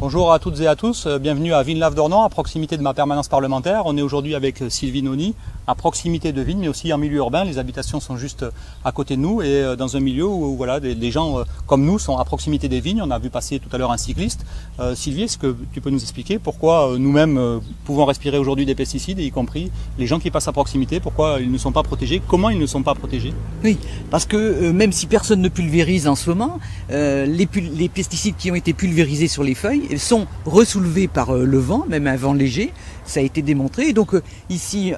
Bonjour à toutes et à tous, bienvenue à Villeneuve-d'Ornon, à proximité de ma permanence parlementaire. On est aujourd'hui avec Sylvie Noni, à proximité de Vigne, mais aussi en milieu urbain. Les habitations sont juste à côté de nous et dans un milieu où voilà, des gens comme nous sont à proximité des vignes. On a vu passer tout à l'heure un cycliste. Sylvie, est-ce que tu peux nous expliquer pourquoi nous-mêmes pouvons respirer aujourd'hui des pesticides, y compris les gens qui passent à proximité, pourquoi ils ne sont pas protégés, comment ils ne sont pas protégés? Oui, parce que même si personne ne pulvérise en ce moment, les pesticides qui ont été pulvérisés sur les feuilles sont ressoulevés par le vent, même un vent léger, ça a été démontré. Et donc ici,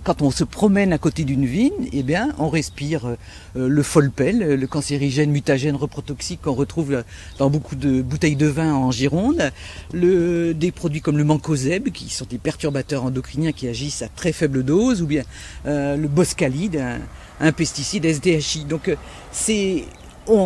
quand on se promène à côté d'une vigne, eh bien, on respire le folpel, le cancérigène mutagène reprotoxique qu'on retrouve dans beaucoup de bouteilles de vin en Gironde, des produits comme le mancozeb, qui sont des perturbateurs endocriniens qui agissent à très faible dose, ou bien le boscalide, un pesticide SDHI. Donc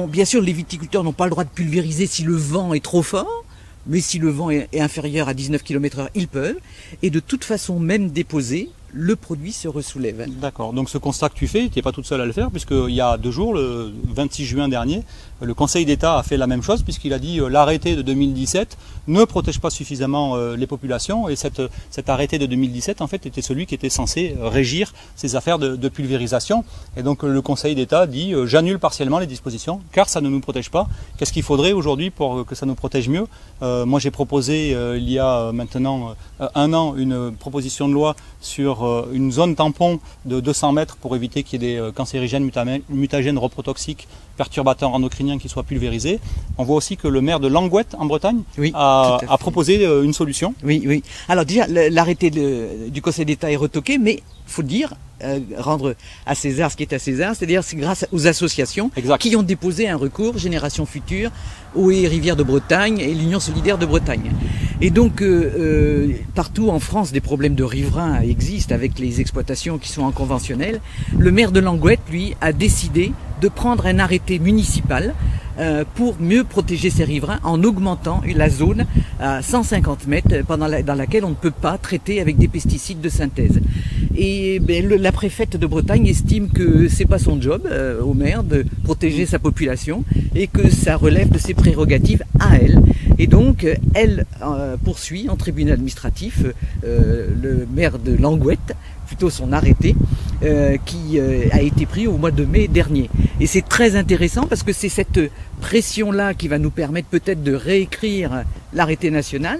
bien sûr, les viticulteurs n'ont pas le droit de pulvériser si le vent est trop fort, mais si le vent est inférieur à 19 km/h, ils peuvent. Et de toute façon, même déposé, le produit se ressoulève. D'accord, donc ce constat que tu fais, tu n'es pas toute seule à le faire, puisqu'il y a 2 jours, le 26 juin dernier, le Conseil d'État a fait la même chose, puisqu'il a dit l'arrêté de 2017 ne protège pas suffisamment les populations, et cet arrêté de 2017, en fait, était celui qui était censé régir ces affaires de pulvérisation. Et donc le Conseil d'État dit j'annule partiellement les dispositions, car ça ne nous protège pas. Qu'est-ce qu'il faudrait aujourd'hui pour que ça nous protège mieux? Moi j'ai proposé il y a maintenant 1 an une proposition de loi sur une zone tampon de 200 mètres pour éviter qu'il y ait des cancérigènes mutagènes reprotoxiques, perturbateurs endocriniens qui soient pulvérisés. On voit aussi que le maire de Langouette en Bretagne a proposé une solution. Oui. Alors déjà, l'arrêté du Conseil d'État est retoqué, mais il faut dire, rendre à César ce qui est à César, c'est-à-dire c'est grâce aux associations qui ont déposé un recours, Génération Future, Eau et Rivières de Bretagne et l'Union Solidaire de Bretagne. Et donc, partout en France, des problèmes de riverains existent avec les exploitations qui sont en conventionnel. Le maire de Langouette, lui, a décidé de prendre un arrêté municipal pour mieux protéger ses riverains en augmentant la zone à 150 mètres dans laquelle on ne peut pas traiter avec des pesticides de synthèse. Et la préfète de Bretagne estime que c'est pas son job au maire de protéger sa population et que ça relève de ses prérogatives à elle. Et donc elle poursuit en tribunal administratif le maire de Langouette, plutôt son arrêté, qui a été pris au mois de mai dernier. Et c'est très intéressant parce que c'est cette pression-là qui va nous permettre peut-être de réécrire l'arrêté national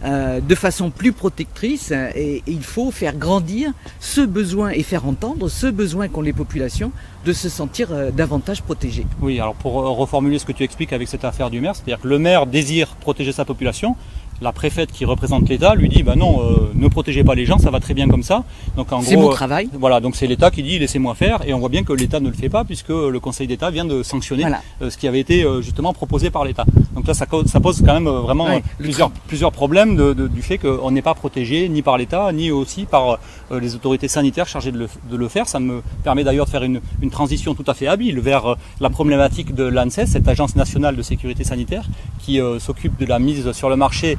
de façon plus protectrice, et il faut faire grandir ce besoin et faire entendre ce besoin qu'ont les populations de se sentir davantage protégées. Oui, alors pour reformuler ce que tu expliques avec cette affaire du maire, c'est-à-dire que le maire désire protéger sa population, la préfète qui représente l'État lui dit non, ne protégez pas les gens, ça va très bien comme ça. Donc en c'est gros, mon travail. Voilà, donc c'est l'État qui dit laissez-moi faire, et on voit bien que l'État ne le fait pas puisque le Conseil d'État vient de sanctionner ce qui avait été justement proposé par l'État. Donc là ça pose quand même vraiment plusieurs problèmes du fait qu'on n'est pas protégé ni par l'État ni aussi par les autorités sanitaires chargées de le faire. Ça me permet d'ailleurs de faire une transition tout à fait habile vers la problématique de l'ANSES, cette agence nationale de sécurité sanitaire qui s'occupe de la mise sur le marché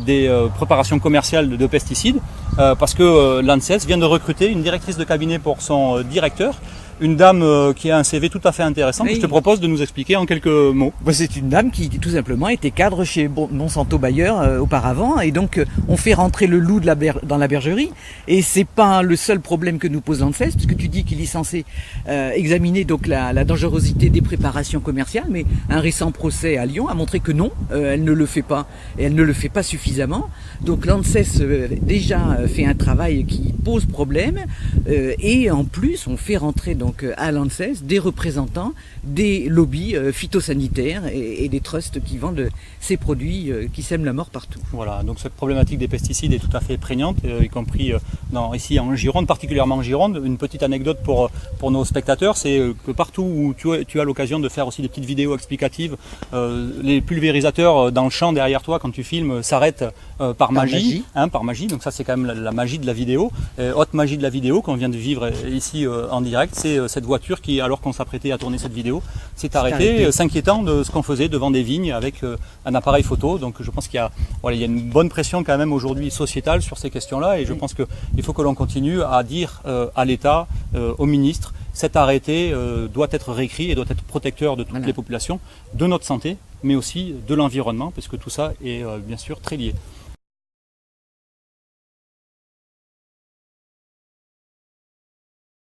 des préparations commerciales de pesticides, parce que l'ANSES vient de recruter une directrice de cabinet pour son directeur, une dame qui a un CV tout à fait intéressant, que je te propose de nous expliquer en quelques mots. C'est une dame qui tout simplement était cadre chez Monsanto Bayer auparavant, et donc on fait rentrer le loup dans la bergerie, et c'est pas le seul problème que nous pose l'ANSES, puisque tu dis qu'il est censé examiner donc la dangerosité des préparations commerciales, mais un récent procès à Lyon a montré que non, elle ne le fait pas, et elle ne le fait pas suffisamment. Donc l'ANSES déjà fait un travail qui pose problème, et en plus on fait rentrer donc à l'ANSES des représentants des lobbies phytosanitaires et des trusts qui vendent ces produits qui sèment la mort partout. Voilà, donc cette problématique des pesticides est tout à fait prégnante, y compris ici en Gironde, particulièrement en Gironde. Une petite anecdote pour nos spectateurs, c'est que partout où tu as l'occasion de faire aussi des petites vidéos explicatives, les pulvérisateurs dans le champ derrière toi quand tu filmes s'arrêtent par magie. Par magie, donc ça c'est quand même la magie de la vidéo, haute magie de la vidéo qu'on vient de vivre ici en direct. C'est cette voiture qui, alors qu'on s'apprêtait à tourner cette vidéo, s'est arrêtée, s'inquiétant de ce qu'on faisait devant des vignes avec un appareil photo. Donc je pense qu'il y a une bonne pression quand même aujourd'hui sociétale sur ces questions-là, et je pense qu'il faut que l'on continue à dire à l'État, au ministre, cet arrêté doit être réécrit et doit être protecteur de toutes les populations, de notre santé, mais aussi de l'environnement, parce que tout ça est bien sûr très lié.